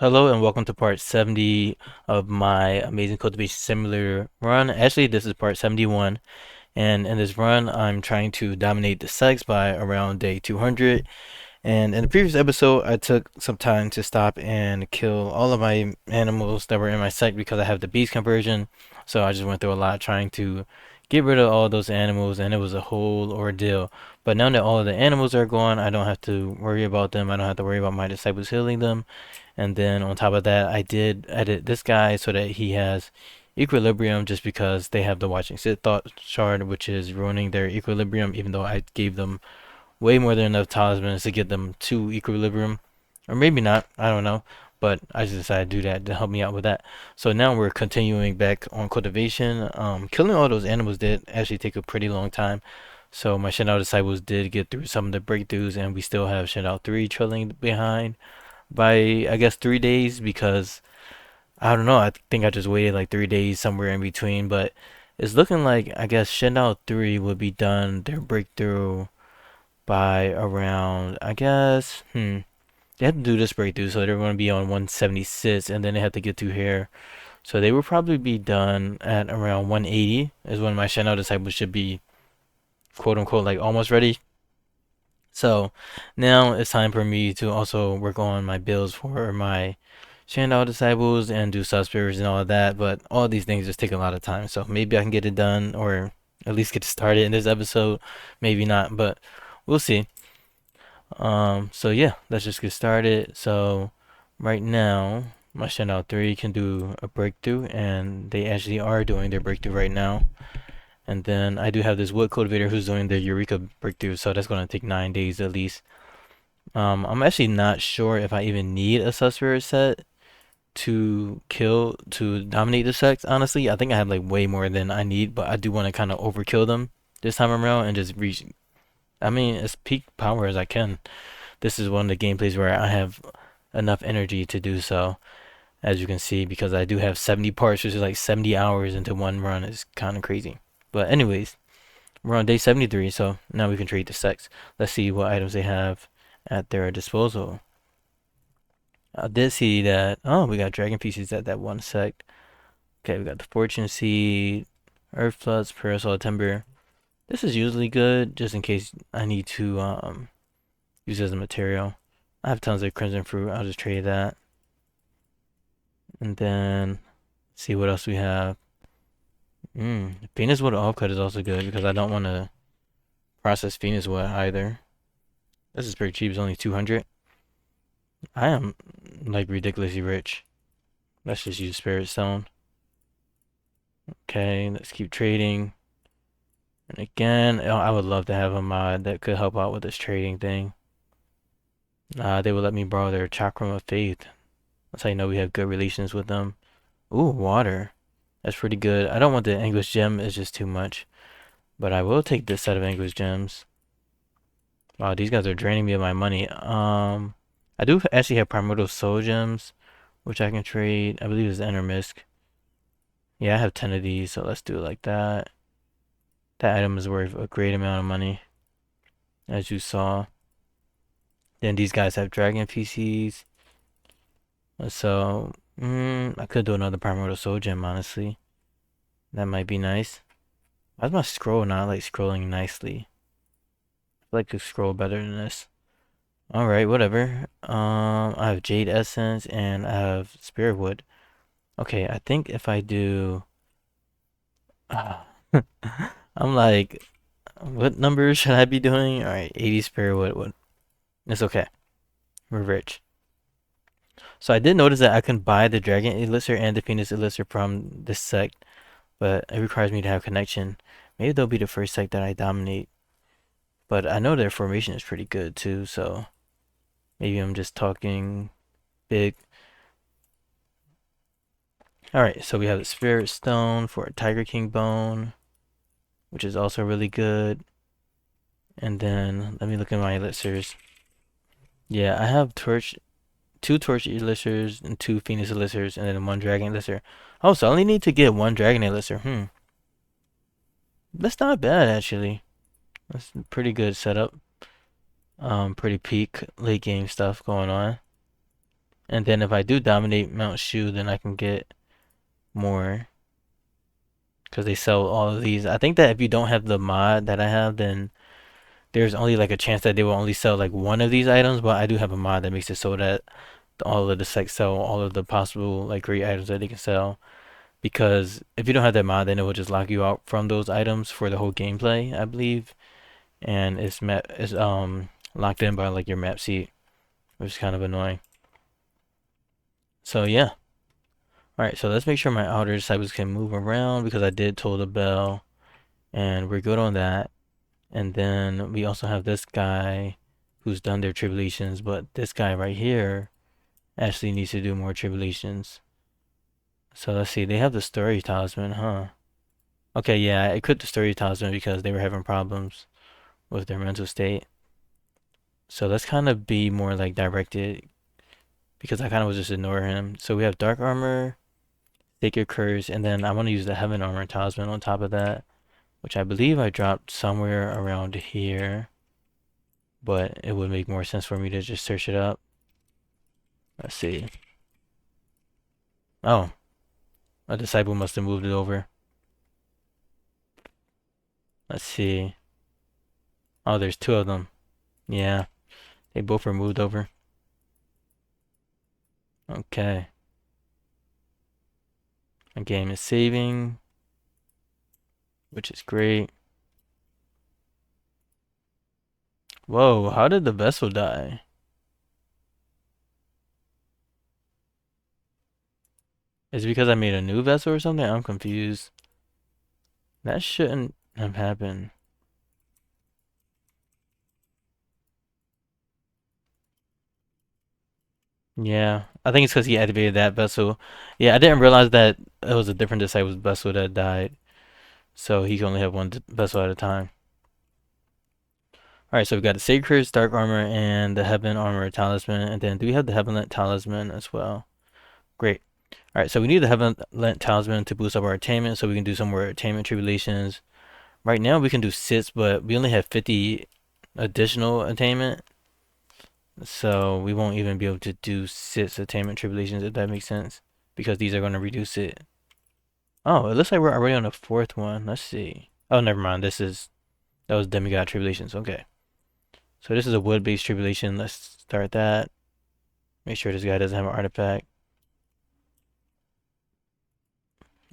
Hello and welcome to part 70 of my Amazing Cultivation Simulator run. Actually, this is part 71, and in this run, I'm trying to dominate the Sects by around day 200. And in the previous episode, I took some time to stop and kill all of my animals that were in my sect because I have the beast conversion. So I just went through a lot trying to get rid of all those animals, and it was a whole ordeal. But now that all of the animals are gone, I don't have to worry about them. I don't have to worry about my disciples healing them. And then on top of that, I did edit this guy so that he has equilibrium just because they have the watching sit thought shard, which is ruining their equilibrium, even though I gave them way more than enough talismans to get them to equilibrium. Or maybe not, I don't know. But I just decided to do that to help me out with that. So now we're continuing back on cultivation. Killing all those animals did actually take a pretty long time. So my Shenao disciples did get through some of the breakthroughs, and we still have Shenao 3 trailing behind by, I guess, 3 days because I don't know. I think I just waited like 3 days somewhere in between, but it's looking like I guess Shenao 3 will be done their breakthrough by around, I guess, they have to do this breakthrough, so they're going to be on 176, and then they have to get through here. So they will probably be done at around 180 is when my Shenao disciples should be quote unquote like almost ready. So now it's time for me to also work on my builds for my Shandal disciples and do SubSpirits and all of that. But all of these things just take a lot of time. So maybe I can get it done or at least get started in this episode. Maybe not, but we'll see. So yeah, let's just get started. So right now, my Shandal 3 can do a breakthrough, and they actually are doing their breakthrough right now. And then I do have this wood cultivator who's doing the Eureka breakthrough, so that's going to take 9 days at least. I'm actually not sure if I even need a SubSpirit set to dominate the Sects. Honestly, I think I have like way more than I need, but I do want to kind of overkill them this time around and just reach. I mean, as peak power as I can. This is one of the gameplays where I have enough energy to do so, as you can see, because I do have 70 parts, which is like 70 hours into one run. It's kind of crazy. But anyways, we're on day 73, so now we can trade the Sects. Let's see what items they have at their disposal. I did see that. Oh, we got dragon pieces at that one sect. Okay, we got the fortune seed, earth floods, parasol timber. This is usually good, just in case I need to use it as a material. I have tons of crimson fruit. I'll just trade that, and then see what else we have. Phoenix wood offcut is also good because I don't want to process Phoenix wood either. This is pretty cheap. It's only 200. I am like ridiculously rich. Let's just use Spirit Stone. Okay, let's keep trading. And again, I would love to have a mod that could help out with this trading thing. They would let me borrow their Chakram of Faith. That's how you know we have good relations with them. Ooh, water. That's pretty good. I don't want the English gem, it's just too much. But I will take this set of English gems. Wow, these guys are draining me of my money. I do actually have Primordial Soul Gems, which I can trade. I believe it's Endermisk. Yeah, I have 10 of these, so let's do it like that. That item is worth a great amount of money, as you saw. Then these guys have dragon PCs. So, I could do another Primordial Soul Gem, honestly. That might be nice. Why's my scroll not like scrolling nicely? I like to scroll better than this. Alright, whatever. I have Jade Essence and I have Spirit Wood. Okay, I think if I do... I'm like, what numbers should I be doing? Alright, 80 Spirit Wood. It's okay. We're rich. So I did notice that I can buy the Dragon Elixir and the Phoenix Elixir from this sect, but it requires me to have connection. Maybe they'll be the first sect that I dominate. But I know their formation is pretty good too, so maybe I'm just talking big. Alright, so we have the Spirit Stone for a Tiger King Bone, which is also really good. And then let me look at my elixirs. Yeah, I have two torch elixirs and two phoenix elixirs and then one dragon elixir. Oh, so I only need to get one dragon elixir. That's not bad actually. That's a pretty good setup. Pretty peak late game stuff going on. And then if I do dominate Mount Shu, then I can get more because they sell all of these. I think that if you don't have the mod that I have, then there's only like a chance that they will only sell like one of these items. But I do have a mod that makes it so that all of the sects sell all of the possible like great items that they can sell. Because if you don't have that mod, then it will just lock you out from those items for the whole gameplay, I believe. And it's locked in by like your map seat, which is kind of annoying. So yeah. Alright, so let's make sure my outer disciples can move around because I did toll the bell. And we're good on that. And then we also have this guy who's done their tribulations, but this guy right here actually needs to do more tribulations. So let's see, they have the story talisman, huh? Okay, yeah, I equipped the story talisman because they were having problems with their mental state. So let's kind of be more like directed because I kind of was just ignoring him. So we have dark armor, sacred curse, and then I want to use the heaven armor talisman on top of that, which I believe I dropped somewhere around here, but it would make more sense for me to just search it up. Let's see. Oh, a disciple must have moved it over. Let's see. Oh, there's two of them. Yeah, they both were moved over. Okay. My game is saving, which is great. Whoa, how did the vessel die? Is it because I made a new vessel or something? I'm confused. That shouldn't have happened. Yeah, I think it's because he activated that vessel. Yeah, I didn't realize that it was a different disciple's vessel that died. So he can only have one vessel at a time. Alright, so we got the Sacred, Dark Armor, and the Heaven Armor Talisman. And then do we have the Heaven Lent Talisman as well? Great. Alright, so we need the Heaven Lent Talisman to boost up our attainment so we can do some more attainment tribulations. Right now we can do 6, but we only have 50 additional attainment. So we won't even be able to do 6 attainment tribulations if that makes sense. Because these are going to reduce it. Oh, it looks like we're already on the 4th one. Let's see. Oh, never mind. That was demigod tribulations. Okay. So this is a wood-based tribulation. Let's start that. Make sure this guy doesn't have an artifact.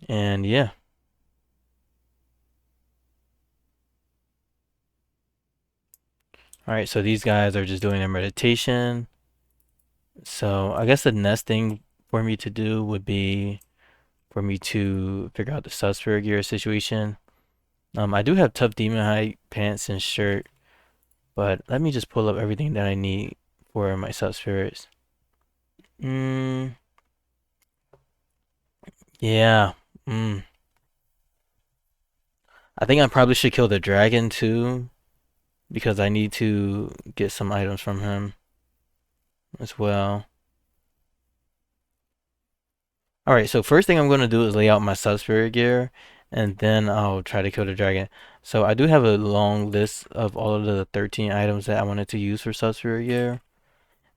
And yeah. Alright, so these guys are just doing their meditation. So I guess the next thing for me to do would be for me to figure out the SubSpirit gear situation. I do have tough demon hide pants and shirt, but let me just pull up everything that I need for my SubSpirits. Yeah. I think I probably should kill the dragon too, because I need to get some items from him as well. Alright, so first thing I'm going to do is lay out my SubSpirit gear, and then I'll try to kill the dragon. So I do have a long list of all of the 13 items that I wanted to use for SubSpirit gear.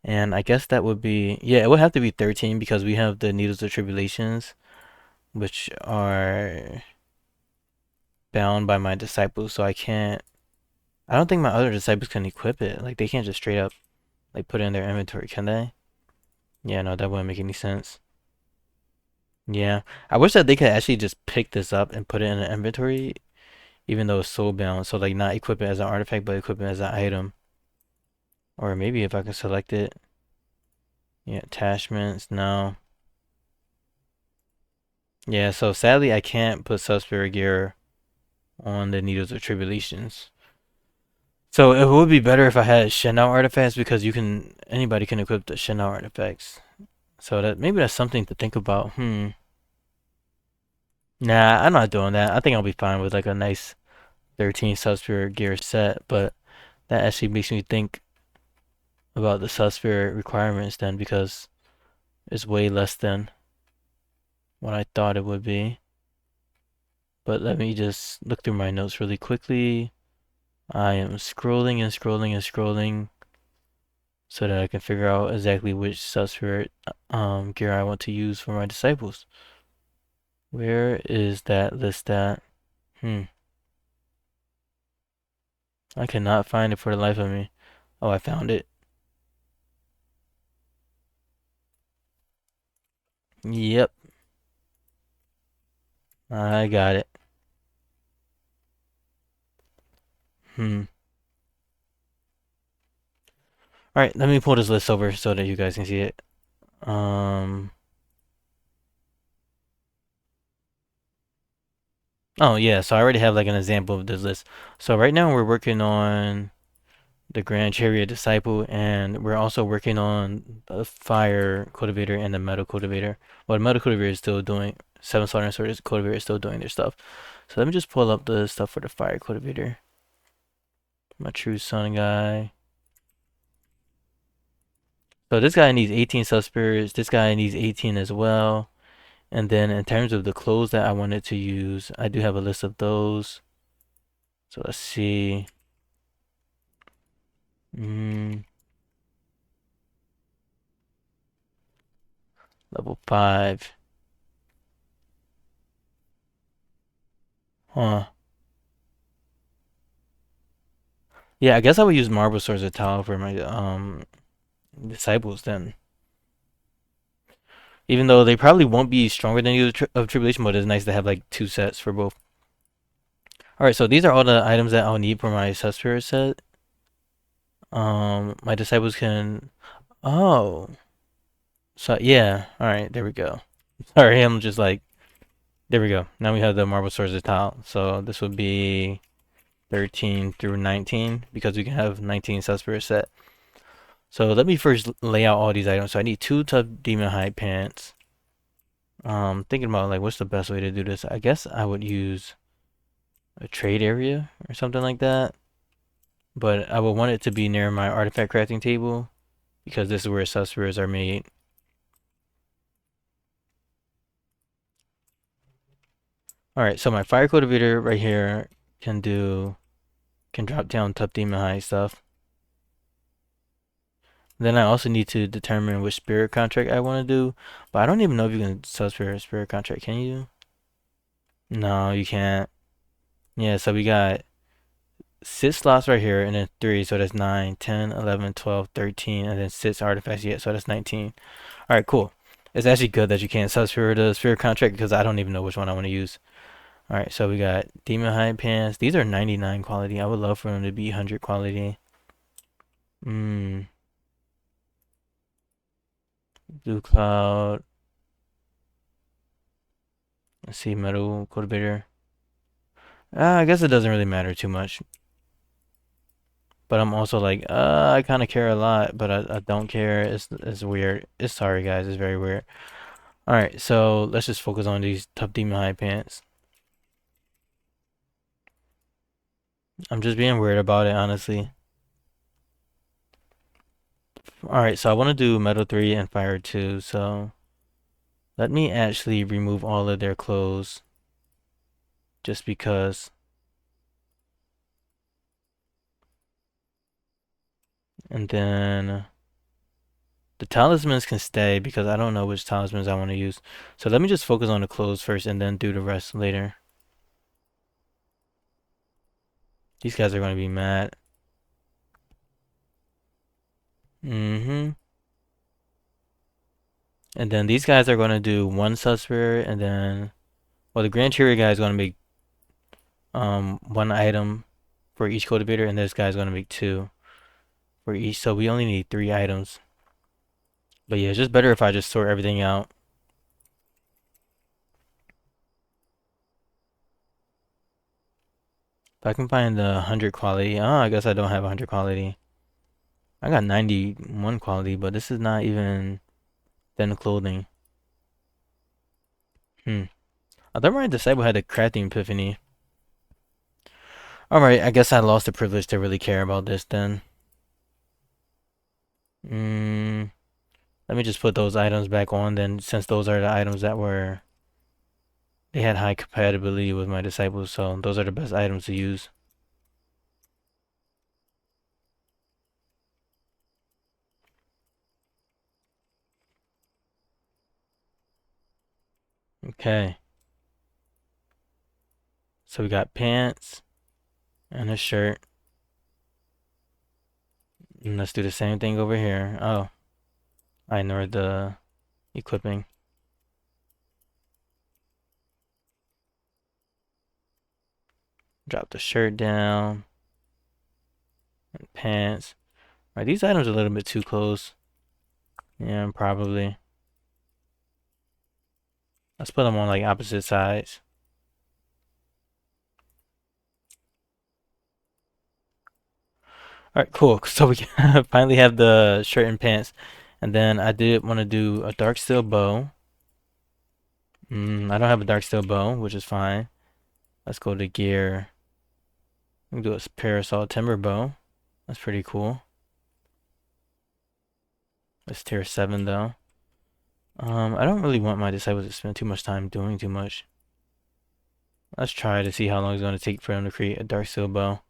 And I guess that would be, yeah, it would have to be 13 because we have the Needles of Tribulations, which are bound by my disciples, so I don't think my other disciples can equip it. Like, they can't just straight up, like, put it in their inventory, can they? Yeah, no, that wouldn't make any sense. Yeah, I wish that they could actually just pick this up and put it in an inventory, even though it's soul bound. So, like, not equip it as an artifact, but equip it as an item. Or maybe if I can select it. Yeah, attachments, no. Yeah, so sadly, I can't put SubSpirit gear on the Needles of Tribulations. So it would be better if I had Shenao artifacts because anybody can equip the Shenao artifacts. So that maybe that's something to think about. Nah, I'm not doing that. I think I'll be fine with like a nice 13 SubSpirit gear set, but that actually makes me think about the SubSpirit requirements then because it's way less than what I thought it would be. But let me just look through my notes really quickly. I am scrolling and scrolling and scrolling. so that I can figure out exactly which SubSpirit gear I want to use for my disciples. Where is that list at? Hmm. I cannot find it for the life of me. Oh, I found it. Yep, I got it. Hmm. All right, let me pull this list over so that you guys can see it. Um. Oh yeah, so I already have like an example of this list. So right now we're working on the Grand Chariot Disciple, and we're also working on the Fire Cultivator and the Metal Cultivator. Well, the Metal Cultivator is still doing Seven Slaughter Sword Cultivator is still doing their stuff. So let me just pull up the stuff for the Fire Cultivator. My True Sun guy. So this guy needs 18 subspirits. This guy needs 18 as well. And then in terms of the clothes that I wanted to use, I do have a list of those. So let's see. Mm, level 5. Huh. Yeah, I guess I would use Marble Swords of Tau for my disciples then. Even though they probably won't be stronger than you of Tribulation, but it's nice to have like 2 sets for both. Alright, so these are all the items that I'll need for my Subspirit set. My disciples can. Oh. So yeah, alright, there we go. Sorry, I'm just like, there we go. Now we have the Marble Swords of Tau. So this would be 13 through 19 because we can have 19 Subspirit set. So let me first lay out all these items. So I need 2 tough demon hide pants. Thinking about like what's the best way to do this. I guess I would use a trade area or something like that. But I would want it to be near my artifact crafting table because this is where subspirits are made. Alright, so my fire cultivator right here can drop down tough demon hide stuff. Then I also need to determine which spirit contract I want to do. But I don't even know if you can spirit contract. Can you? No, you can't. Yeah, so we got 6 slots right here and then 3, so that's 9, 10, 11, 12, 13, and then 6 artifacts yet, so that's 19. Alright, cool. It's actually good that you can't subspirit the spirit contract because I don't even know which one I want to use. Alright, so we got Demon Hide Pants. These are 99 quality. I would love for them to be 100 quality. Blue Cloud. Let's see, Metal Cultivator. I guess it doesn't really matter too much. But I'm also like, I kind of care a lot, but I don't care. It's weird. It's sorry, guys. It's very weird. Alright, so let's just focus on these tough demon high pants. I'm just being weird about it, honestly. Alright, so I want to do Metal 3 and Fire 2, so let me actually remove all of their clothes just because. And then the talismans can stay because I don't know which talismans I want to use. So let me just focus on the clothes first and then do the rest later. These guys are going to be mad. And then these guys are going to do 1 subspirit and then, well, the Grand Chariot guy is going to make 1 item for each cultivator, and this guy's going to make 2 for each. So we only need 3 items. But yeah, it's just better if I just sort everything out. If I can find the 100 quality. Oh, I guess I don't have 100 quality. I got 91 quality, but this is not even thin clothing. I thought my disciple had a crafting epiphany. Alright, I guess I lost the privilege to really care about this then. Let me just put those items back on then, since those are the items that they had high compatibility with my disciples, so those are the best items to use. Okay. So we got pants and a shirt. And let's do the same thing over here. Oh, I ignored the equipping. Drop the shirt down. And pants. Alright, these items are a little bit too close. Yeah, probably. Let's put them on like opposite sides. Alright, cool. So we finally have the shirt and pants. And then I did want to do a dark steel bow. I don't have a dark steel bow, which is fine. Let's go to gear. We can do a parasol timber bow. That's pretty cool. It's tier 7 though. I don't really want my disciples to spend too much time doing too much. Let's try to see how long it's going to take for them to create a dark steel bow.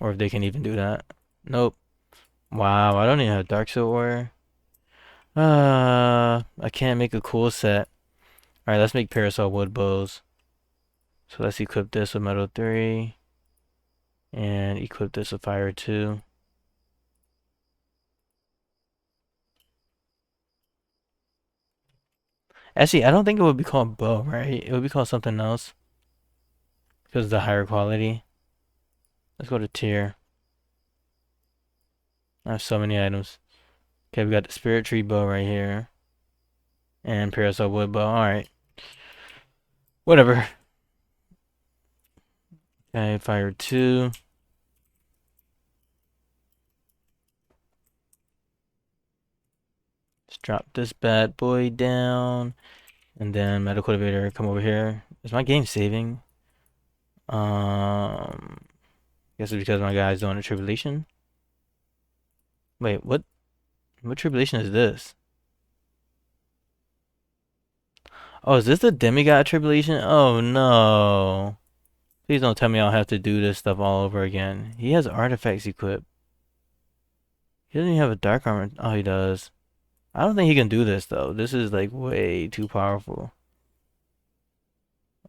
Or if they can even do that. Nope. Wow, I don't even have dark steel ore. I can't make a cool set. Alright, let's make parasol wood bows. So let's equip this with metal 3. And equip this with fire 2. Actually, I don't think it would be called bow, right? It would be called something else. Because of the higher quality. Let's go to tier. I have so many items. Okay, we got the spirit tree bow right here. And parasol wood bow. Alright. Whatever. Okay, fire 2. Let's drop this bad boy down. And then metal cultivator, come over here. Is my game saving? Guess it's because my guy's doing a tribulation. Wait, what? What tribulation is this? Oh, is this the demigod tribulation? Oh no. Please don't tell me I'll have to do this stuff all over again. He has artifacts equipped. He doesn't even have a dark armor. Oh, he does. I don't think he can do this though. This is like way too powerful.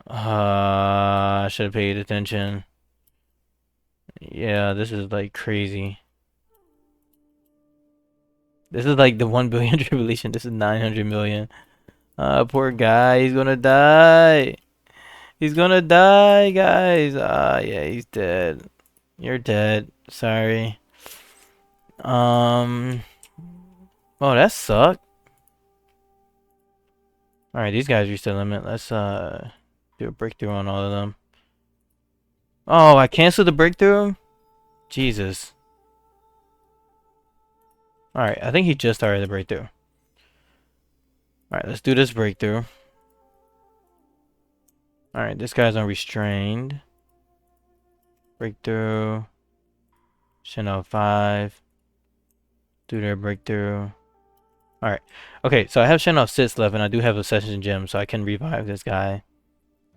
I should have paid attention. Yeah, this is like crazy. This is like the 1 billion tribulation. This is 900 million. Poor guy. He's gonna die. He's gonna die, guys. Yeah, he's dead. You're dead. Sorry. Um. Oh, that sucked. All right, these guys reached their limit. Let's do a breakthrough on all of them. Oh, I canceled the breakthrough? Jesus. All right, I think he just started the breakthrough. All right, let's do this breakthrough. All right, this guy's unrestrained. Breakthrough. Chanel 5. Do their breakthrough. Alright. Okay, so I have Chanel 6 left, and I do have a Session Gem, so I can revive this guy.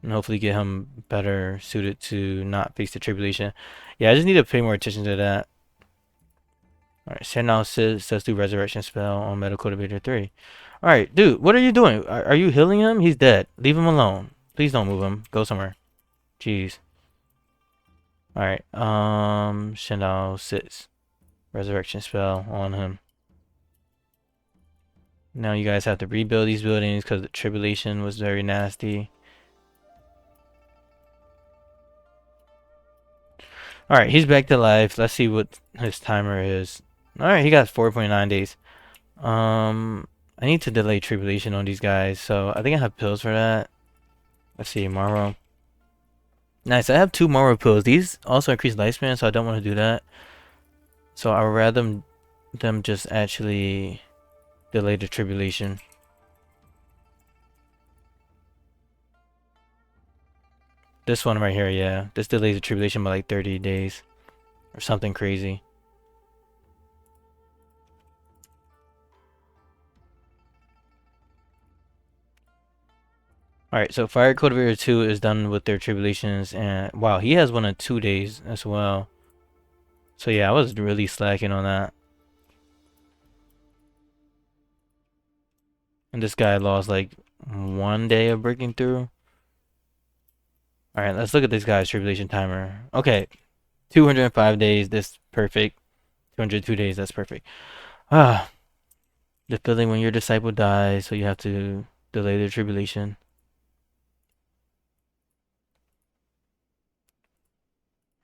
And hopefully get him better suited to not face the tribulation. Yeah, I just need to pay more attention to that. Alright, Chanel 6 says do Resurrection Spell on Metal Cultivator 3. Alright, dude, what are you doing? Are you healing him? He's dead. Leave him alone. Please don't move him. Go somewhere. Jeez. Alright, Chanel 6. Resurrection Spell on him. Now you guys have to rebuild these buildings because the tribulation was very nasty. Alright, he's back to life. Let's see what his timer is. Alright, he got 4.9 days. I need to delay tribulation on these guys, so I think I have pills for that. Let's see, Morrow. Nice, I have 2 Morrow pills. These also increase lifespan, so I don't want to do that. So I would rather them just actually delay the tribulation. This one right here, yeah. This delays the tribulation by like 30 days. Or something crazy. Alright, so Fire Cultivator 2 is done with their tribulations, and wow, he has one in 2 days as well. So yeah, I was really slacking on that. And this guy lost like 1 day of breaking through. All right, let's look at this guy's tribulation timer. Okay, 205 days. This perfect. 202 days. That's perfect. Ah, the feeling when your disciple dies, so you have to delay their tribulation.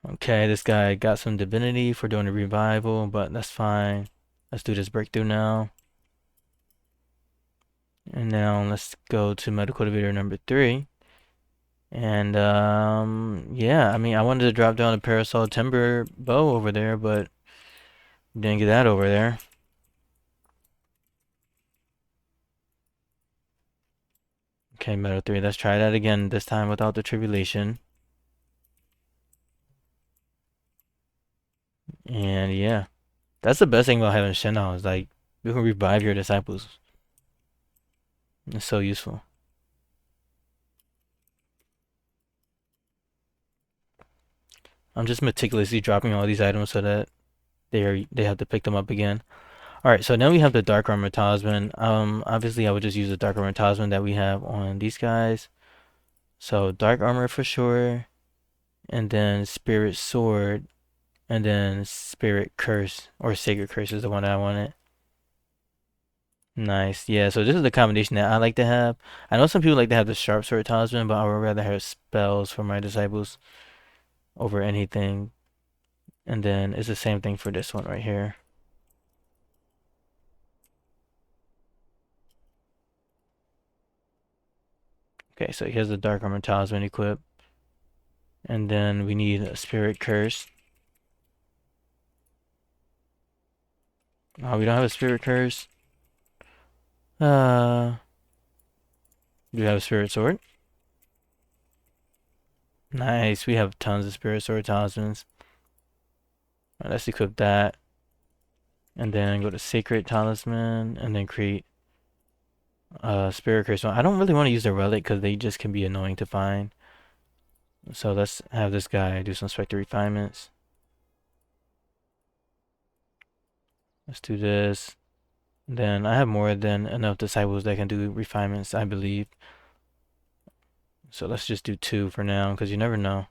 Okay, this guy got some divinity for doing a revival, but that's fine. Let's do this breakthrough now. And now let's go to medical cultivator number 3. And yeah, I mean, I wanted to drop down a parasol timber bow over there, but didn't get that over there. Okay, metal 3. Let's try that again, this time without the tribulation. And yeah, that's the best thing about having Shenao is like you can revive your disciples. It's so useful. I'm just meticulously dropping all these items so that they have to pick them up again. All right, so now we have the dark armor talisman. Obviously I would just use the dark armor talisman that we have on these guys. So dark armor for sure, and then spirit sword, and then spirit curse or sacred curse is the one that I wanted. Nice. Yeah, so this is the combination that I like to have. I know some people like to have the sharp sword talisman, but I would rather have spells for my disciples over anything. And then it's the same thing for this one right here. Okay, so here's the dark armor talisman equipped. And then we need a spirit curse. Oh, we don't have a spirit curse. Do we have a spirit sword? Nice. We have tons of spirit sword talismans. All right, let's equip that. And then go to sacred talisman and then create spirit curse. I don't really want to use the relic because they just can be annoying to find. So let's have this guy do some spectre refinements. Let's do this. Then I have more than enough disciples that can do refinements, I believe. So let's just do 2 for now because you never know.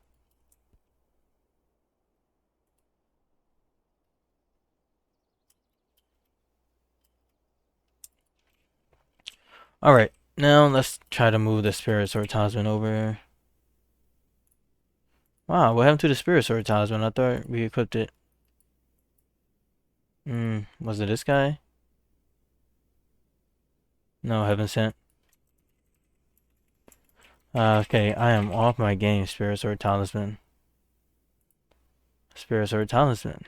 Alright, now let's try to move the spirit sword talisman over. Wow, what happened to the spirit sword talisman? I thought we equipped it. Was it this guy? No, heaven sent. Okay, I am off my game, spirit sword talisman. Spirit sword talisman.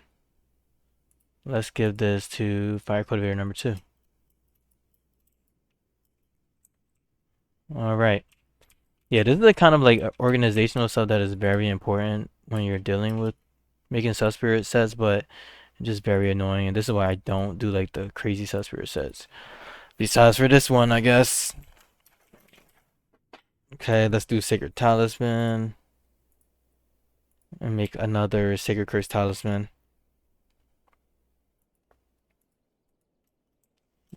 Let's give this to fire cultivator number 2. Alright. Yeah, this is the kind of like organizational stuff that is very important when you're dealing with making SubSpirit sets, but just very annoying. And this is why I don't do like the crazy SubSpirit sets. Besides for this one, I guess. Okay, let's do Sacred Talisman. And make another Sacred Curse Talisman.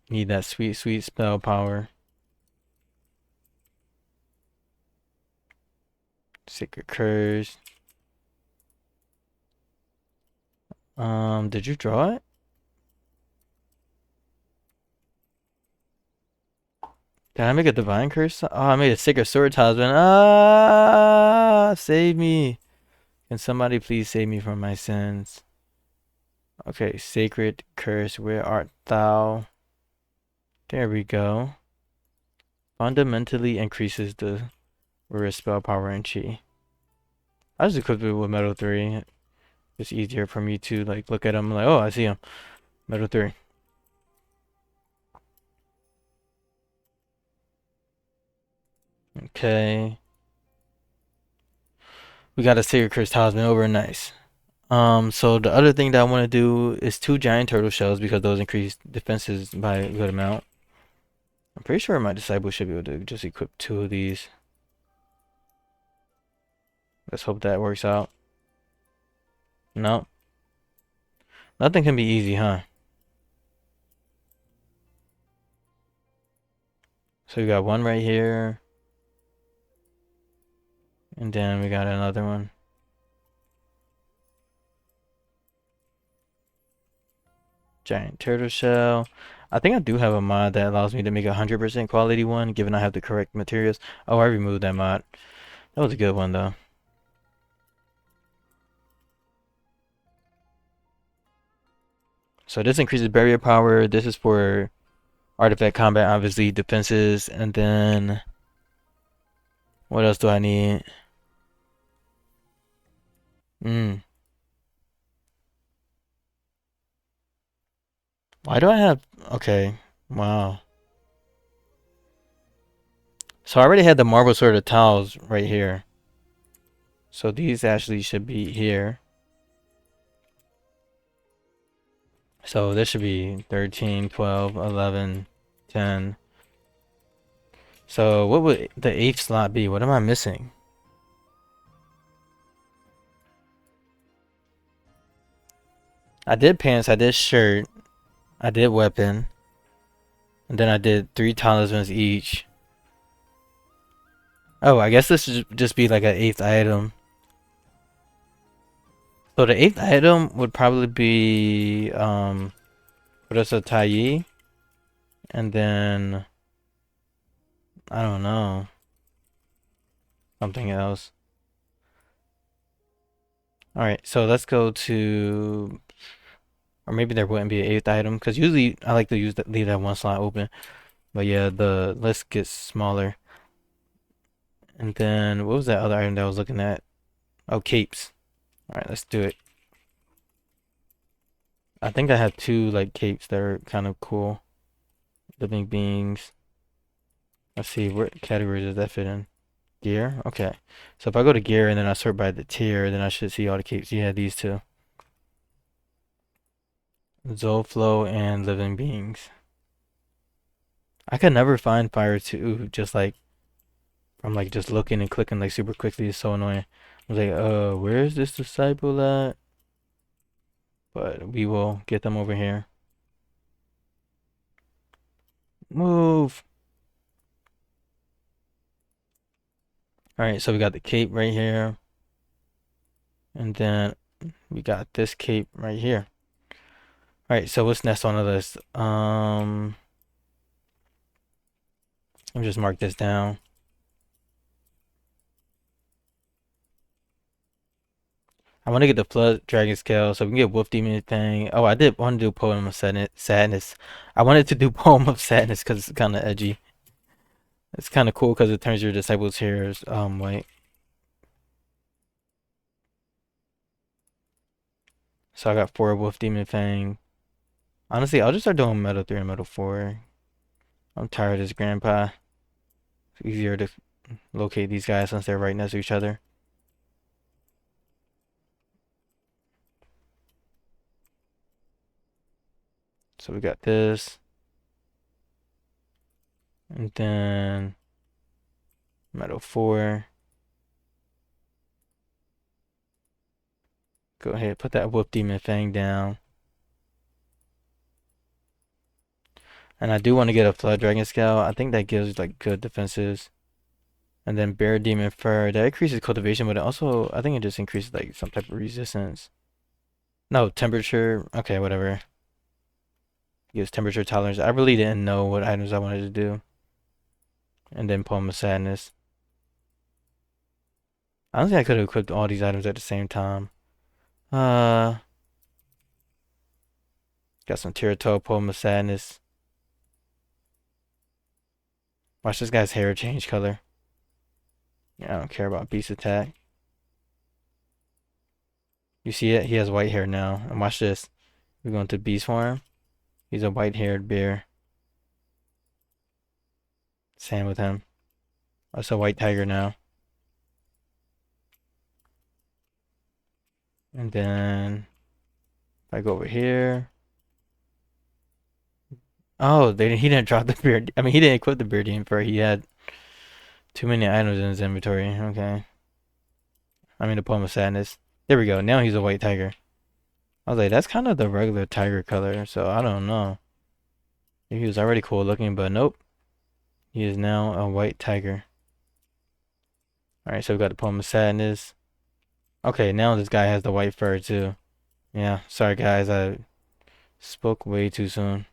Need that sweet, sweet spell power. Sacred Curse. Did you draw it? Did I make a Divine Curse? Oh, I made a Sacred Sword Talisman. Ah, save me. Can somebody please save me from my sins? Okay, Sacred Curse, where art thou? There we go. Fundamentally increases the Rare spell power and chi. I just equipped it with Metal 3. It's easier for me to like look at them like, oh, I see him. Metal 3. Okay. We got a Sacred Curse Talisman over. Nice. So the other thing that I want to do is 2 giant turtle shells because those increase defenses by a good amount. I'm pretty sure my disciple should be able to just equip 2 of these. Let's hope that works out. No. Nothing can be easy, huh? So we got one right here. And then we got another one. Giant turtle shell. I think I do have a mod that allows me to make a 100% quality one, given I have the correct materials. Oh, I removed that mod. That was a good one, though. So this increases barrier power. This is for artifact combat, obviously, defenses. And then, what else do I need? Hmm. Why do I have... Okay. Wow. So I already had the marble sort of tiles right here. So these actually should be here. So this should be 13, 12, 11, 10. So what would the 8th slot be? What am I missing? I did pants, I did shirt, I did weapon, and then I did 3 talismans each. Oh, I guess this should just be like an 8th item. So the 8th item would probably be what is a Tai, and then I don't know, something else. All right, so let's go to, or maybe there wouldn't be an 8th item because usually I like to leave that one slot open. But yeah, the list gets smaller. And then what was that other item that I was looking at? Oh, capes. All right, let's do it. I think I have 2 like capes that are kind of cool. Living beings. Let's see, what category does that fit in? Gear? Okay. So if I go to gear and then I sort by the tier, then I should see all the capes. Yeah, these 2. Zolflow and living beings. I could never find fire 2 just like from like just looking and clicking like super quickly. It's so annoying. I was like, where is this disciple at? But we will get them over here. Move. All right, so we got the cape right here. And then we got this cape right here. All right, so what's next on the list? Let me just mark this down. I want to get the Flood Dragon Scale so we can get Wolf Demon thing. Oh, I did want to do Poem of Sadness. I wanted to do Poem of Sadness because it's kind of edgy. It's kind of cool because it turns your disciples' hairs white. So I got 4 Wolf Demon Fang. Honestly, I'll just start doing Metal 3 and Metal 4. I'm tired of this grandpa. It's easier to locate these guys since they're right next to each other. So we got this. And then Metal 4. Go ahead, put that Wolf Demon Fang down. And I do want to get a Flood Dragon Scale. I think that gives like good defenses. And then Bear Demon Fur. That increases cultivation, but it also, I think it just increases like some type of resistance. No, temperature. Okay, whatever. Gives temperature tolerance. I really didn't know what items I wanted to do. And then Poem of Sadness. Honestly, I could have equipped all these items at the same time. Got some Tirito, Poem of Sadness. Watch this guy's hair change color. Yeah, I don't care about Beast Attack. You see it? He has white hair now. And watch this. We're going to Beast form. He's a white-haired bear. Same with him. That's a white tiger now. And then if I go over here. Oh, he didn't drop the beard. I mean, he didn't equip the beard fur. He had too many items in his inventory. Okay. I mean, the Poem of Sadness. There we go. Now he's a white tiger. I was like, that's kind of the regular tiger color, so I don't know. He was already cool looking, but nope. He is now a white tiger. Alright, so we got the Poem of Sadness. Okay, now this guy has the white fur too. Yeah, sorry guys, I spoke way too soon.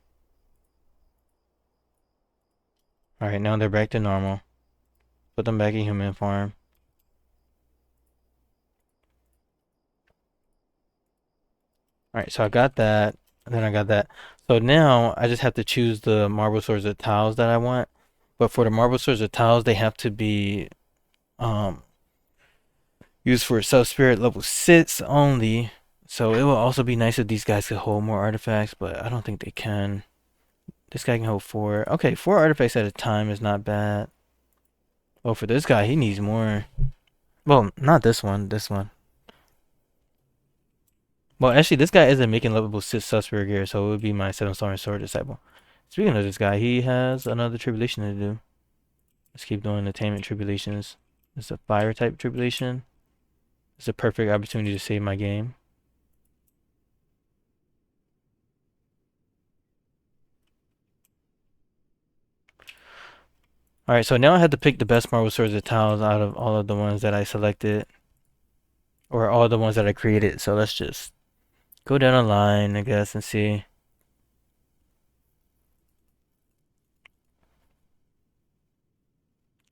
Alright, now they're back to normal. Put them back in human form. Alright, so I got that. And then I got that. So now I just have to choose the Marble Swords of Tiles that I want. But for the Marble Swords of Tiles, they have to be um used for SubSpirit level 6 only. So it will also be nice if these guys could hold more artifacts, but I don't think they can. This guy can hold 4. Okay, 4 artifacts at a time is not bad. Oh, for this guy, he needs more. Well, not this one, this one. Well, actually, this guy isn't making level 6 SubSpirit gear, so it would be my 7-star Sword Disciple. Speaking of this guy, he has another tribulation to do. Let's keep doing attainment tribulations. It's a fire type tribulation. It's a perfect opportunity to save my game. Alright, so now I have to pick the best Marble Swords of Tiles out of all of the ones that I selected. Or all the ones that I created. So let's just go down a line, I guess, and see.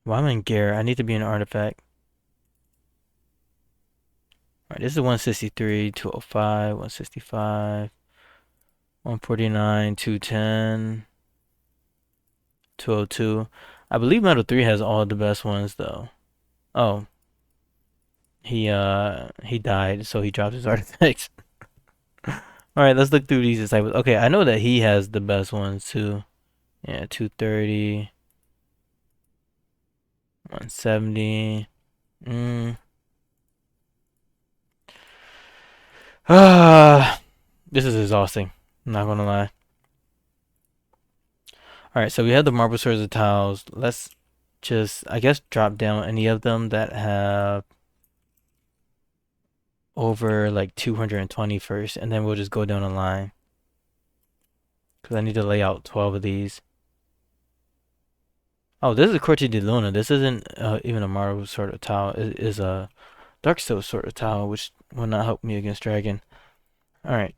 Well, I'm in gear. I need to be an artifact. Alright, this is 163, 205, 165, 149, 210, 202. I believe Metal 3 has all the best ones though. Oh. He died, so he dropped his artifacts. Alright, let's look through these disciples. Okay, I know that he has the best ones too. Yeah, 230, 170. Ah, this is exhausting. I'm not gonna lie. Alright, so we have the Marble Swords of Tiles. Let's just, I guess, drop down any of them that have over like 220 first, and then we'll just go down a line. Because I need to lay out 12 of these. Oh, this is a Corte de Luna. This isn't even a Marble Sword of Tile. It is a Dark Steel Sword of Tile, which will not help me against Dragon. Alright.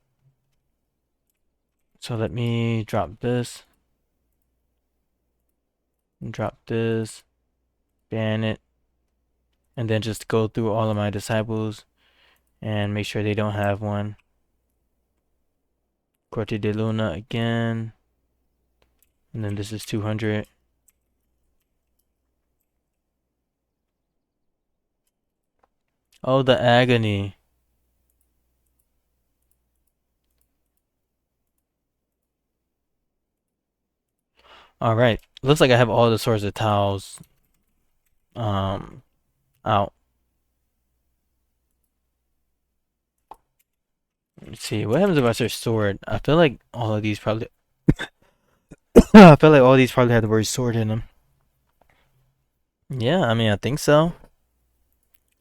So let me drop this. Drop this. Ban it. And then just go through all of my disciples and make sure they don't have one. Corte de Luna again. And then this is 200. Oh, the agony. Alright. Looks like I have all the Swords of Tiles out. Let's see. What happens if I search sword? I feel like all of these probably I feel like all these probably have the word sword in them. Yeah, I mean I think so.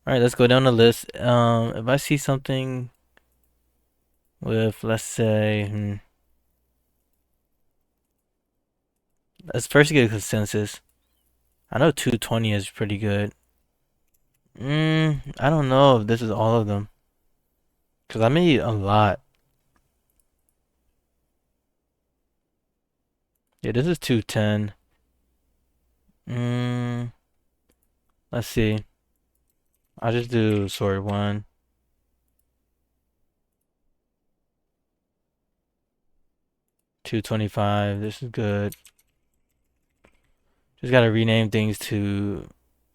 Alright, let's go down the list. If I see something with, let's say, let's first get a consensus. I know 220 is pretty good. I don't know if this is all of them. Because I made a lot. Yeah, this is 210. Let's see. I'll just do sword 1. 225. This is good. Just gotta rename things to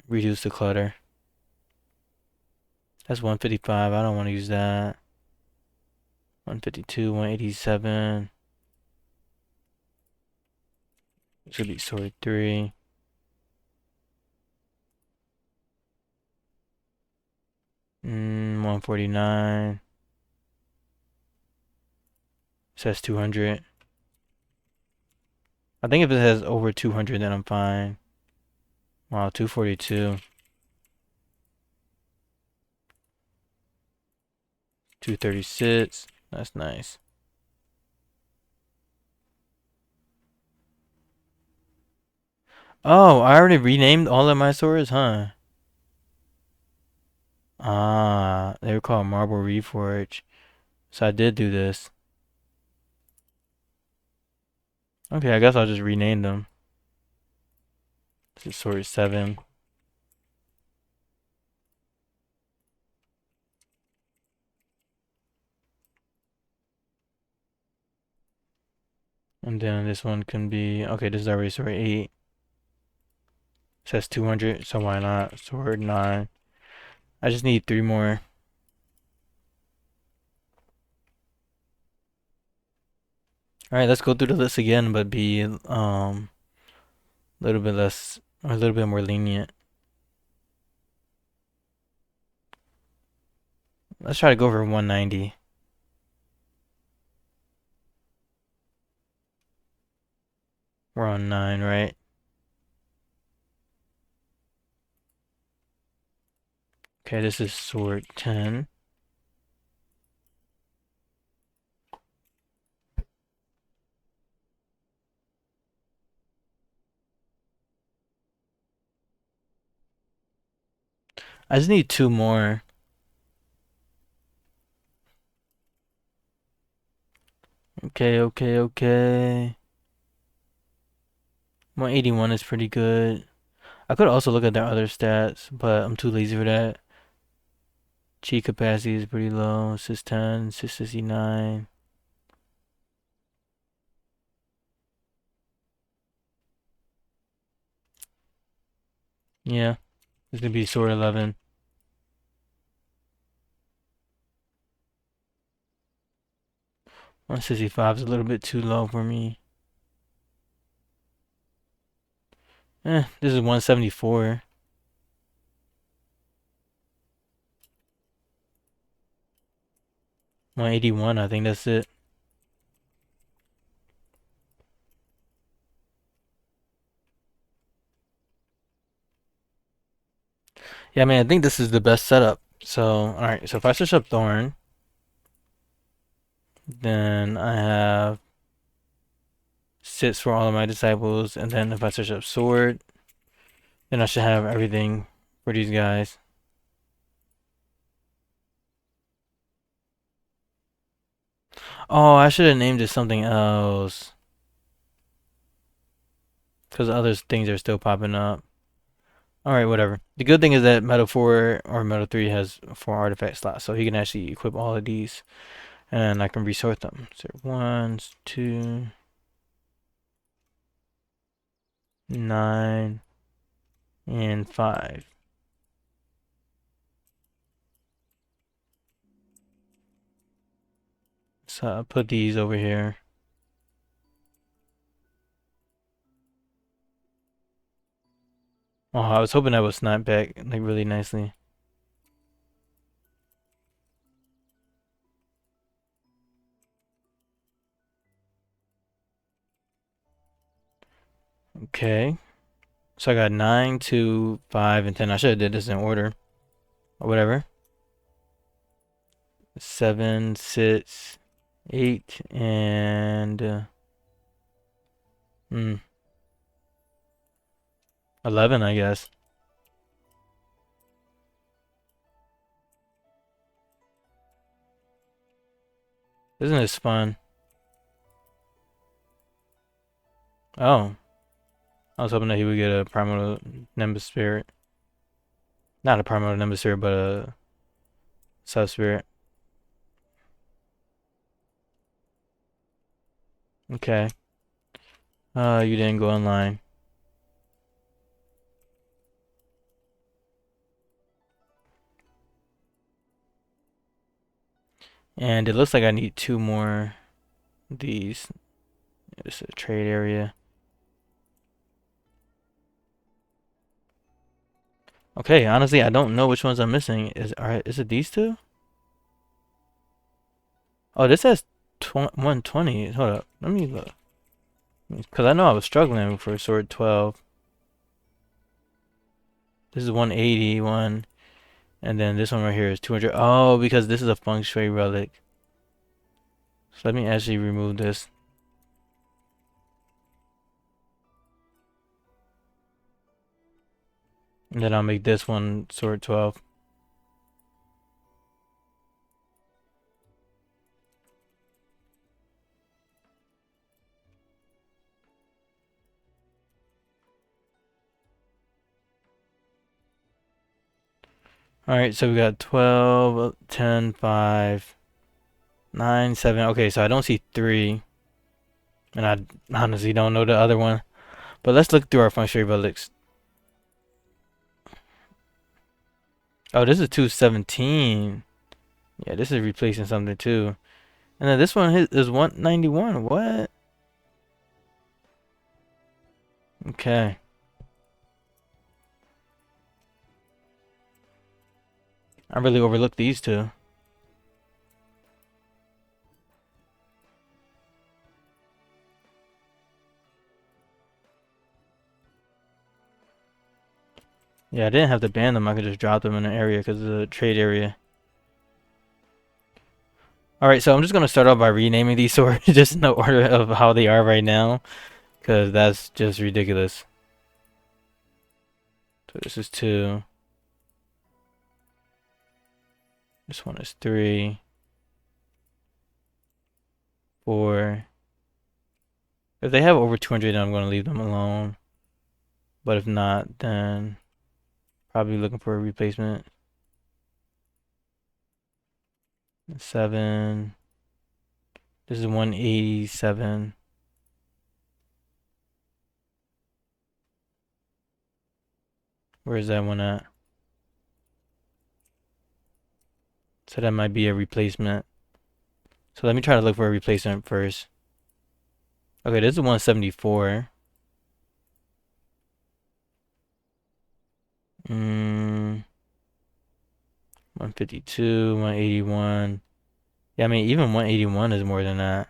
reduce the clutter. That's 155. I don't want to use that. 152, 187. Should be sword 3. 149. Says 200. I think if it has over 200, then I'm fine. Wow, 242. 236. That's nice. Oh, I already renamed all of my swords, huh? Ah, they were called Marble Reforge. So I did do this. Okay, I guess I'll just rename them. This is sword 7. And then this one can be, okay, this is already sword 8. It says 200, so why not? Sword 9. I just need 3 more. Alright, let's go through the list again, but be a little bit less, or a little bit more lenient. Let's try to go for 190. We're on 9, right? Okay, this is sword 10. I just need 2 more. Okay, okay, okay. 181 is pretty good. I could also look at their other stats, but I'm too lazy for that. Chi capacity is pretty low. Sys 10, Sys 69. Yeah, it's gonna be sword 11. 165 is a little bit too low for me. This is 174. 181, I think that's it. Yeah, I mean, I think this is the best setup. So, alright, so if I search up Thorn, then I have sits for all of my disciples, and then if I search up Sword, then I should have everything for these guys. Oh, I should have named it something else. Because other things are still popping up. Alright, whatever. The good thing is that Metal 4 or Metal 3 has 4 artifact slots, so he can actually equip all of these. And I can resort them. So 1, 2, 9, and 5. So I'll put these over here. Oh, I was hoping that would snap back like really nicely. Okay. So I got 9, 2, 5, and 10. I should have did this in order. Or whatever. 7, 6, 8, and 11, I guess. Isn't this fun? Oh. I was hoping that he would get a primal Nimbus Spirit. Not a primal Nimbus Spirit, but a SubSpirit. Okay. You didn't go online. And it looks like I need 2 more of these. It's a trade area. Okay, honestly, I don't know which ones I'm missing. Is it these two? Oh, this says 120. Hold up. Let me look. Because I know I was struggling for sword 12. This is 181. And then this one right here is 200. Oh, because this is a feng shui relic. So let me actually remove this. And then I'll make this one sort 12. Alright, so we got 12, 10, 5, 9, 7. Okay, so I don't see 3. And I honestly don't know the other one. But let's look through our functionary relics. Oh, this is 217. Yeah, this is replacing something too. And then this one is 191. What? Okay. I really overlooked these two. Yeah, I didn't have to ban them. I could just drop them in an area because of the trade area. Alright, so I'm just going to start off by renaming these swords just in the order of how they are right now. Because that's just ridiculous. So this is 2. This one is 3. 4. If they have over 200, then I'm going to leave them alone. But if not, then probably looking for a replacement. 7. This is 187. Where is that one at? So that might be a replacement. So let me try to look for a replacement first. Okay, this is 174. 152, 181. Yeah, I mean, even 181 is more than that.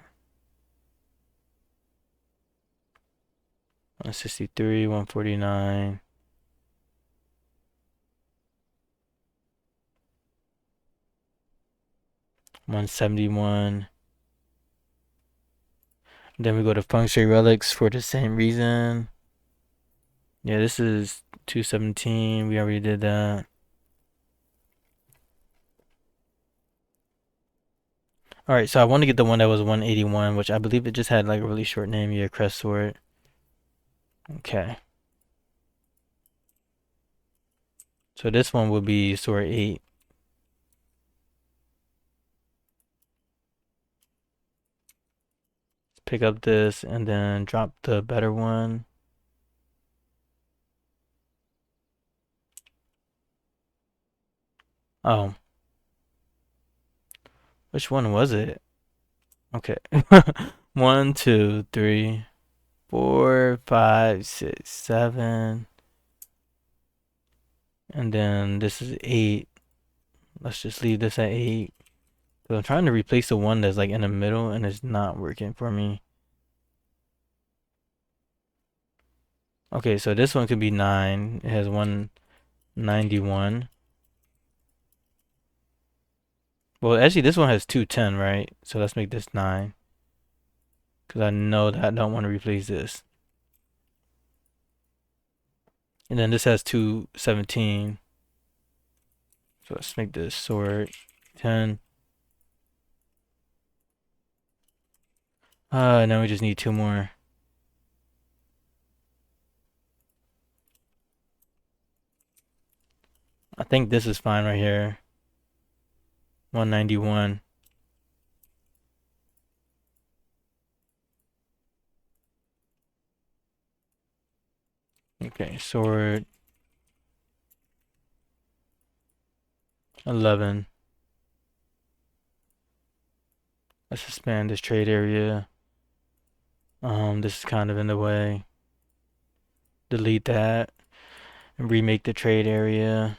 163, 149. 171. Then we go to functionary relics for the same reason. Yeah, this is 217. We already did that. Alright, so I want to get the one that was 181, which I believe it just had like a really short name. Yeah, crest sword. Okay. So this one will be sword 8. Pick up this and then drop the better one. Oh. Which one was it? Okay. 1, 2, 3, 4, 5, 6, 7. And then this is 8. Let's just leave this at 8. So I'm trying to replace the one that's like in the middle and it's not working for me. Okay, so this one could be 9. It has 191. Well, actually, this one has 210, right? So let's make this 9. Because I know that I don't want to replace this. And then this has 217. So let's make this sword 10. Now we just need 2 more. I think this is fine right here. 191. Okay, sword 11. Let's expand this trade area. This is kind of in the way. Delete that and remake the trade area.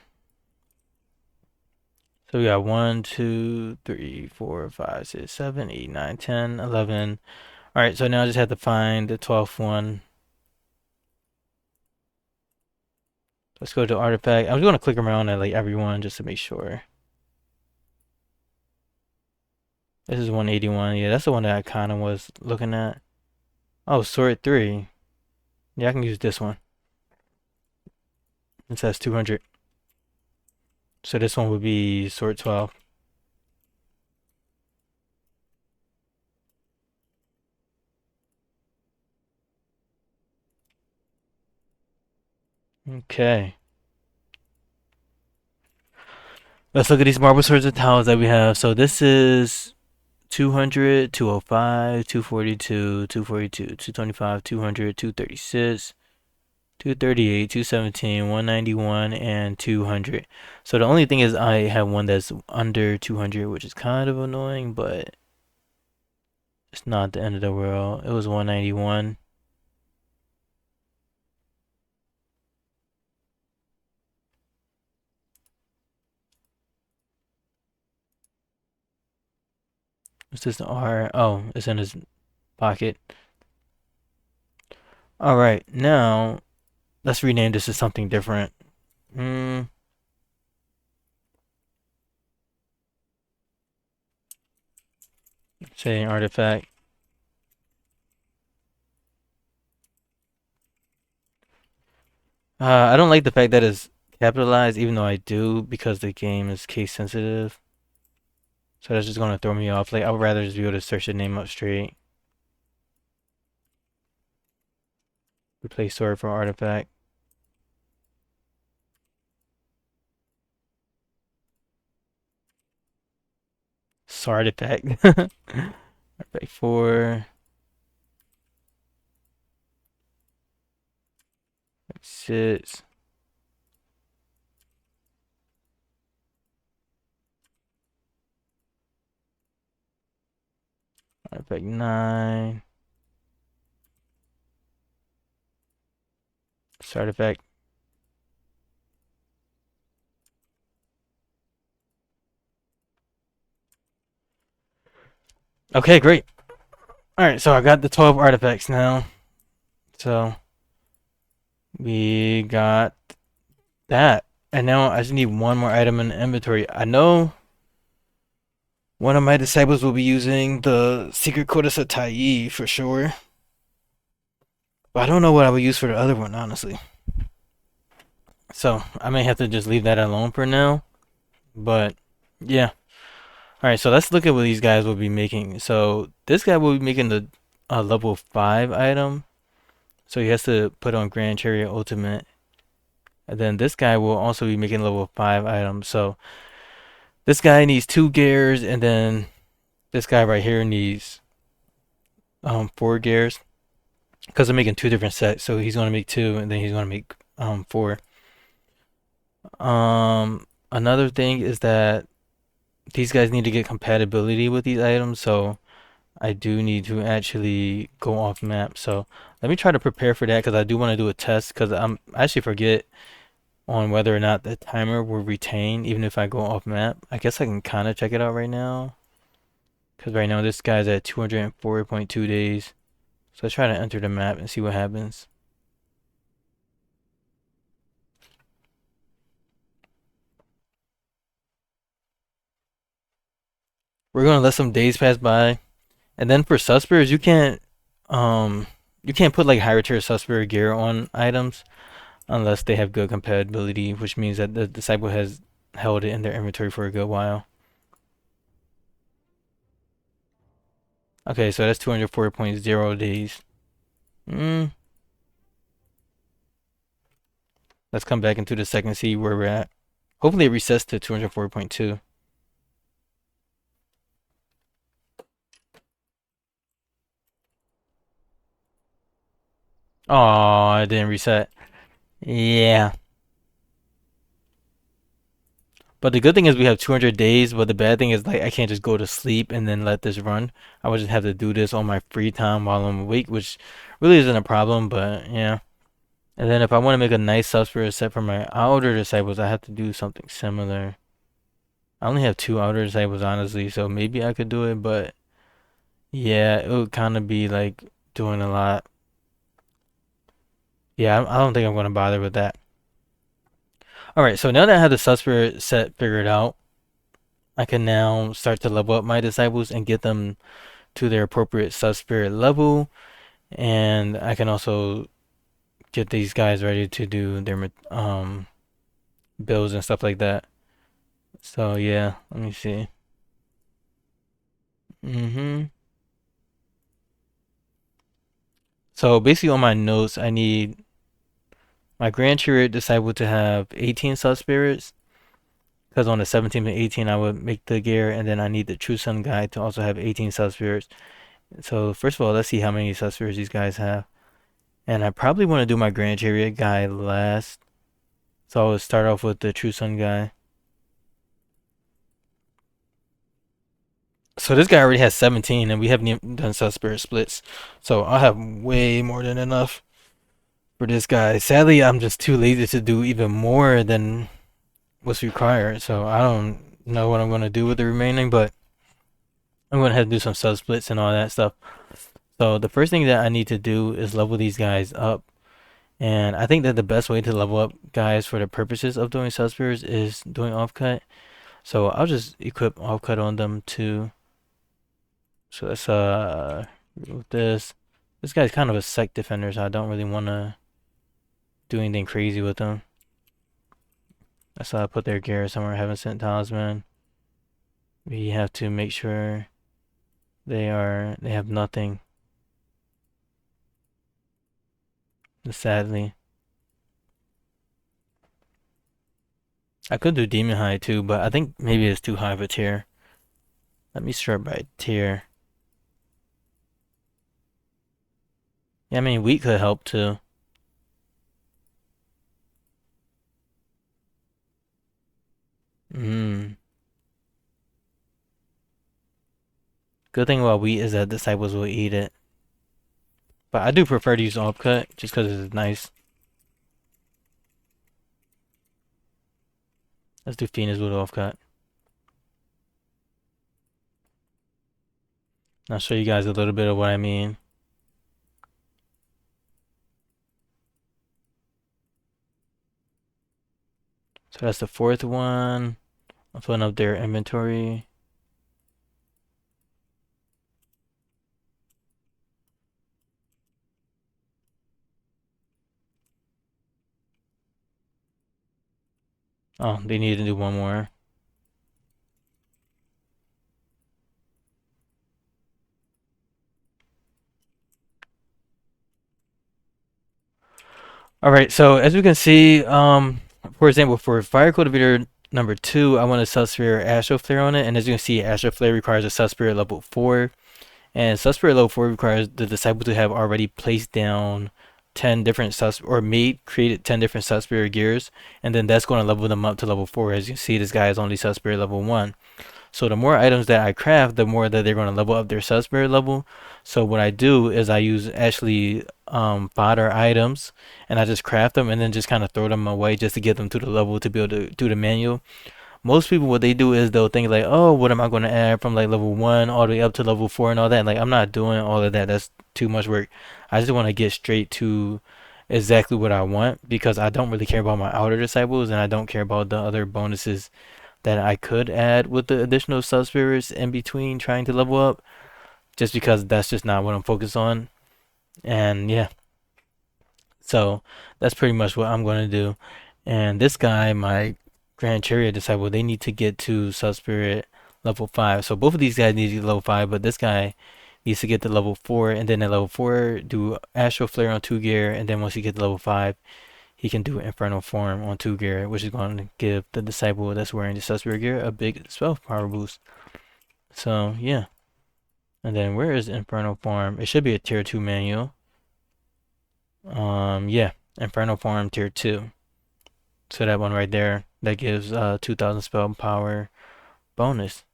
So we got 1, 2, 3, 4, 5, 6, 7, 8, 9, 10, 11. Alright, so now I just have to find the 12th one. Let's go to artifact. I'm just gonna click around at like everyone just to make sure. This is 181. Yeah, that's the one that I kind of was looking at. Oh, sword 3. Yeah, I can use this one. It says 200. So this one would be sort 12. Okay. Let's look at these marble swords and towels that we have. So this is 200, 205, 242, 242, 225, 200, 236, 238, 217, 191, and 200. So the only thing is I have one that's under 200, which is kind of annoying, but it's not the end of the world. It was 191. What's this R? Oh, it's in his pocket. All right, now let's rename this to something different. Say artifact. I don't like the fact that it's capitalized, even though I do, because the game is case sensitive. So that's just gonna throw me off. Like I would rather just be able to search the name up straight. Replace sword for artifact. Artifact. Artifact 4. 6. Artifact 9. Artifact. Okay, great. Alright, so I got the 12 artifacts now. So we got that. And now I just need one more item in the inventory. I know one of my disciples will be using the Secret Codex of Tai for sure. But I don't know what I would use for the other one, honestly. So I may have to just leave that alone for now. But yeah. Alright, so let's look at what these guys will be making. So this guy will be making the level 5 item. So he has to put on Grand Chariot Ultimate. And then this guy will also be making level 5 items. So this guy needs 2 gears, and then this guy right here needs 4 gears. Because I'm making 2 different sets. So he's gonna make 2, and then he's gonna make 4. Another thing is that these guys need to get compatibility with these items, so I do need to actually go off map. So let me try to prepare for that because I do want to do a test because I actually forget on whether or not the timer will retain even if I go off map. I guess I can kind of check it out right now because right now this guy's at 204.2 days. So let's try to enter the map and see what happens. We're gonna let some days pass by. And then for SubSpirit, you can't put like higher tier SubSpirit gear on items unless they have good compatibility, which means that the disciple has held it in their inventory for a good while. Okay, so that's 204.0 days. Let's come back into the second, see where we're at. Hopefully it resets to 204.2. Oh, it didn't reset. Yeah. But the good thing is we have 200 days, but the bad thing is like I can't just go to sleep and then let this run. I would just have to do this on my free time while I'm awake, which really isn't a problem, but yeah. And then if I want to make a nice SubSpirit set for my outer disciples, I have to do something similar. I only have 2 outer disciples, honestly, so maybe I could do it, but yeah, it would kind of be like doing a lot. Yeah, I don't think I'm going to bother with that. Alright, so now that I have the SubSpirit set figured out, I can now start to level up my disciples and get them to their appropriate SubSpirit level, and I can also get these guys ready to do their builds and stuff like that. So yeah, let me see. Mm-hmm. So basically on my notes, I need my Grand Chariot Disciple to have 18 SubSpirits, because on the 17th and 18th I would make the gear, and then I need the True Sun guy to also have 18 SubSpirits. So first of all, let's see how many SubSpirits these guys have. And I probably want to do my Grand Chariot guy last. So I'll start off with the True Sun guy. So this guy already has 17, and we haven't even done SubSpirit splits. So I'll have way more than enough for this guy. Sadly, I'm just too lazy to do even more than what's required. So I don't know what I'm going to do with the remaining, but I'm going to have to do some sub splits and all that stuff. So the first thing that I need to do is level these guys up. And I think that the best way to level up guys for the purposes of doing subspears is doing offcut. So I'll just equip offcut on them too. So let's with this. This guy's kind of a sect defender, so I don't really want to do anything crazy with him. That's why I put their gear somewhere. Haven't sent talisman. We have to make sure they have nothing. Sadly. I could do Demon High too, but I think maybe it's too high of a tier. Let me start by tier. Yeah, I mean, wheat could help too. Hmm. Good thing about wheat is that disciples will eat it. But I do prefer to use offcut just because it's nice. Let's do Phoenix with offcut. I'll show you guys a little bit of what I mean. So that's the fourth one. I'm filling up their inventory. Oh, they need to do one more. Alright, so as we can see, for example, for Fire Cultivator number 2, I want a SubSpirit Astral Flare on it, and as you can see, Astral Flare requires a SubSpirit level 4, and SubSpirit level 4 requires the disciple to have already placed down 10 different created 10 different SubSpirit gears, and then that's going to level them up to level 4. As you can see, this guy is only SubSpirit level 1. So the more items that I craft, the more that they're going to level up their SubSpirit level. So what I do is I use actually fodder items, and I just craft them and then just kind of throw them away just to get them to the level to be able to do the manual. Most people, what they do is they'll think like, oh, what am I going to add from like level 1 all the way up to level 4 and all that. Like, I'm not doing all of that. That's too much work. I just want to get straight to exactly what I want, because I don't really care about my outer disciples, and I don't care about the other bonuses that I could add with the additional sub-spirits in between trying to level up, just because that's just not what I'm focused on. And yeah, so that's pretty much what I'm going to do. And this guy, my Grand Chariot Disciple, they need to get to sub-spirit level 5. So both of these guys need to get level 5, but this guy needs to get to level 4, and then at level 4 do Astral Flare on 2 gear, and then once he gets to level 5, he can do Infernal Form on 2 gear, which is going to give the disciple that's wearing the SubSpirit gear a big spell power boost. So yeah. And then where is Infernal Form? It should be a tier 2 manual. Yeah, Infernal Form tier 2. So that one right there, that gives 2000 spell power bonus.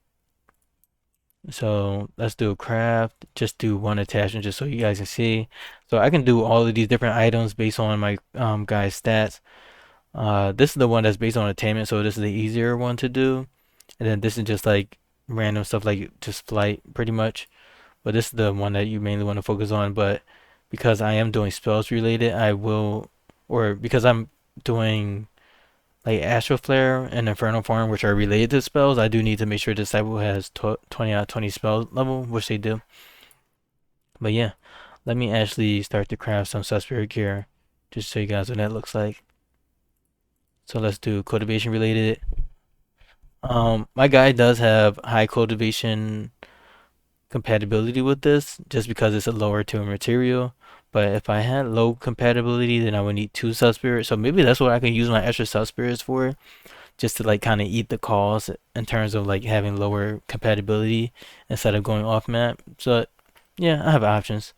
So let's do a craft, just do one attachment just so you guys can see. So I can do all of these different items based on my guy's stats. This is the one that's based on attainment, so this is the easier one to do. And then this is just like random stuff like just flight pretty much. But this is the one that you mainly want to focus on. But because I am doing spells related, or because I'm doing like Astral Flare and Infernal Form, which are related to spells, I do need to make sure Disciple has 20 out of 20 spell level, which they do. But yeah, let me actually start to craft some SubSpirit gear, just so you guys what that looks like. So let's do cultivation related. My guy does have high cultivation compatibility with this just because it's a lower tier material. But if I had low compatibility, then I would need two SubSpirits. So maybe that's what I can use my extra SubSpirits for, just to like kind of eat the cost in terms of like having lower compatibility instead of going off map. So yeah, I have options.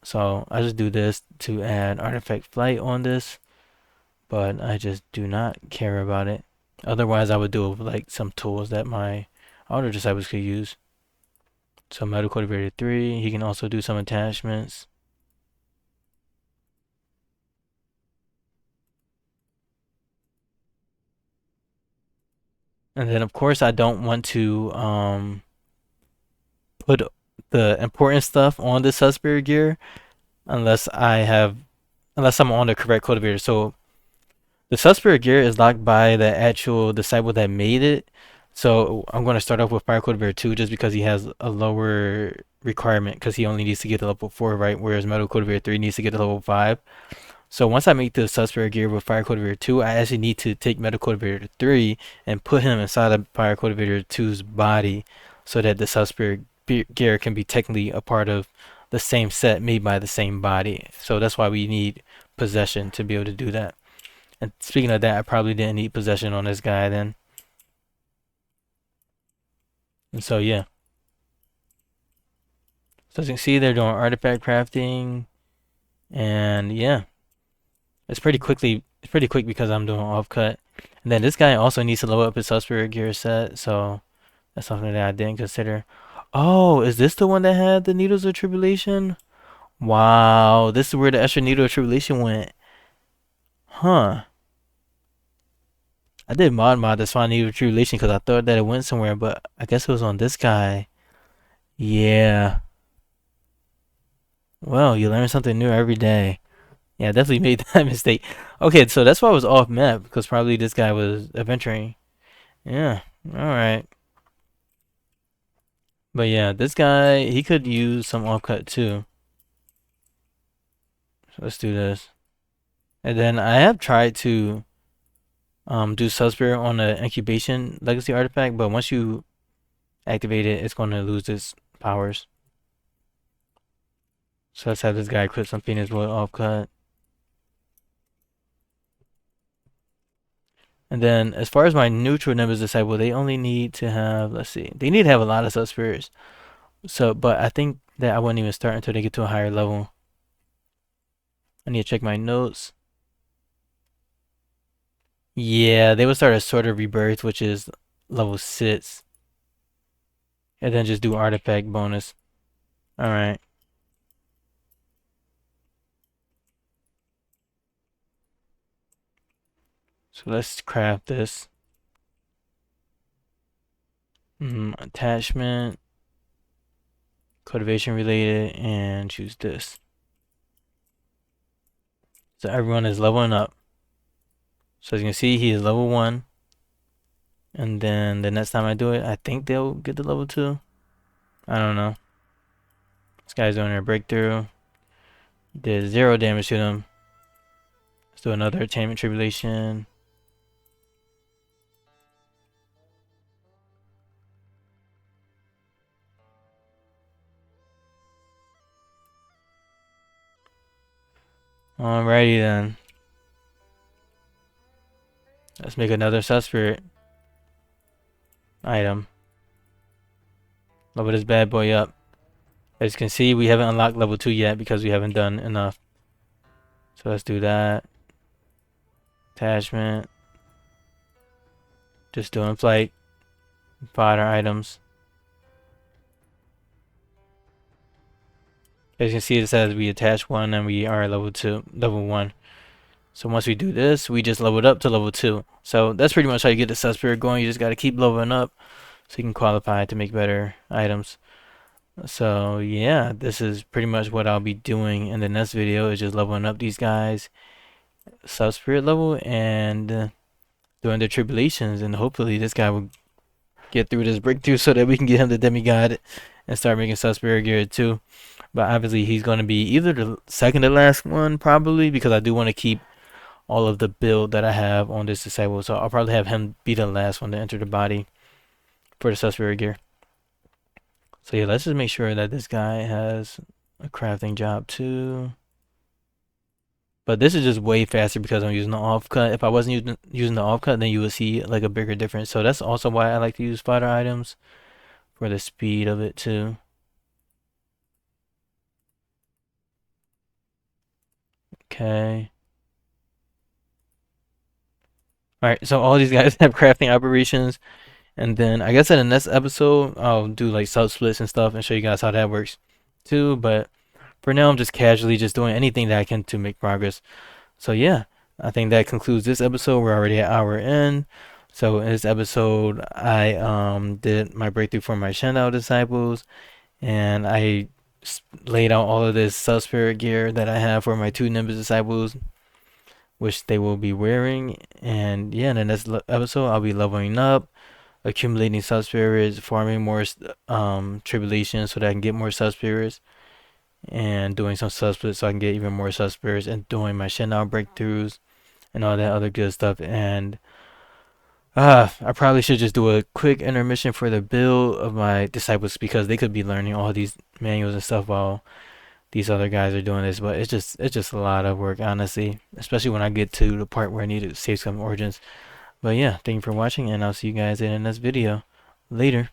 So I just do this to add artifact flight on this, but I just do not care about it. Otherwise, I would do like some tools that my auto disciples could use. So Metal Cultivator 3, he can also do some attachments. And then of course I don't want to put the important stuff on the SubSpirit gear unless I'm on the correct cultivator. So the SubSpirit gear is locked by the actual disciple that made it. So I'm going to start off with Fire Cultivator 2 just because he has a lower requirement because he only needs to get to level 4, right? Whereas Metal Cultivator 3 needs to get to level 5. So once I make the SubSpirit gear with Fire Cultivator 2, I actually need to take Metal Cultivator 3 and put him inside of Fire Cultivator 2's body so that the SubSpirit gear can be technically a part of the same set made by the same body. So that's why we need possession to be able to do that. And speaking of that, I probably didn't need possession on this guy then. And so yeah. So as you can see, they're doing artifact crafting. And yeah. It's pretty quick because I'm doing offcut. And then this guy also needs to level up his SubSpirit gear set, so that's something that I didn't consider. Oh, is this the one that had the Needles of Tribulation? Wow, this is where the extra Needle of Tribulation went. Huh. I did mod this find Needle of Tribulation because I thought that it went somewhere, but I guess it was on this guy. Yeah. Well, you learn something new every day. Yeah, I definitely made that mistake. Okay, so that's why I was off map, because probably this guy was adventuring. Yeah, alright. But yeah, this guy, he could use some offcut too. So let's do this. And then I have tried to do SubSpirit on the incubation legacy artifact, but once you activate it, it's going to lose its powers. So let's have this guy equip something as well, offcut. And then as far as my neutral Nimbus disciple, they only need to have, let's see, they need to have a lot of SubSpirits. So, but I think that I wouldn't even start until they get to a higher level. I need to check my notes. Yeah, they would start a Sword of Rebirth, which is level 6. And then just do artifact bonus. Alright. So let's craft this. Attachment. Cultivation related. And choose this. So everyone is leveling up. So as you can see, he is level 1. And then the next time I do it, I think they'll get to level 2. I don't know. This guy's doing a breakthrough. Did 0 damage to them. Let's do another attainment tribulation. Alrighty then. Let's make another SubSpirit item. Level this bad boy up. As you can see, we haven't unlocked level 2 yet because we haven't done enough. So let's do that. Attachment. Just doing flight. Fodder items. As you can see, it says we attach 1 and we are level 1. So once we do this, we just leveled up to level 2. So that's pretty much how you get the SubSpirit going. You just got to keep leveling up so you can qualify to make better items. So yeah, this is pretty much what I'll be doing in the next video, is just leveling up these guys SubSpirit level and doing the tribulations, and hopefully this guy will get through this breakthrough so that we can get him the demigod and start making SubSpirit gear too. But obviously he's going to be either the second to last one, probably, because I do want to keep all of the build that I have on this disciple. So I'll probably have him be the last one to enter the body for the SubSpirit gear. So yeah, let's just make sure that this guy has a crafting job too. But this is just way faster because I'm using the offcut. If I wasn't using the offcut, then you would see like a bigger difference. So that's also why I like to use fighter items for the speed of it too. Okay. Alright, so all these guys have crafting operations. And then I guess in the next episode, I'll do like sub splits and stuff and show you guys how that works too. But for now, I'm just casually just doing anything that I can to make progress. So yeah, I think that concludes this episode. We're already at hour in. So in this episode, I did my breakthrough for my Shandao disciples, and I laid out all of this SubSpirit gear that I have for my two Nimbus disciples, which they will be wearing. And yeah, in the next episode, I'll be leveling up, accumulating SubSpirits, farming more tribulations so that I can get more SubSpirits, and doing some subsplits so I can get even more SubSpirits, and doing my Shenao breakthroughs and all that other good stuff. And I probably should just do a quick intermission for the build of my disciples because they could be learning all these manuals and stuff while these other guys are doing this. But it's just a lot of work, honestly, especially when I get to the part where I need to save some origins. But yeah, thank you for watching, and I'll see you guys in the next video. Later.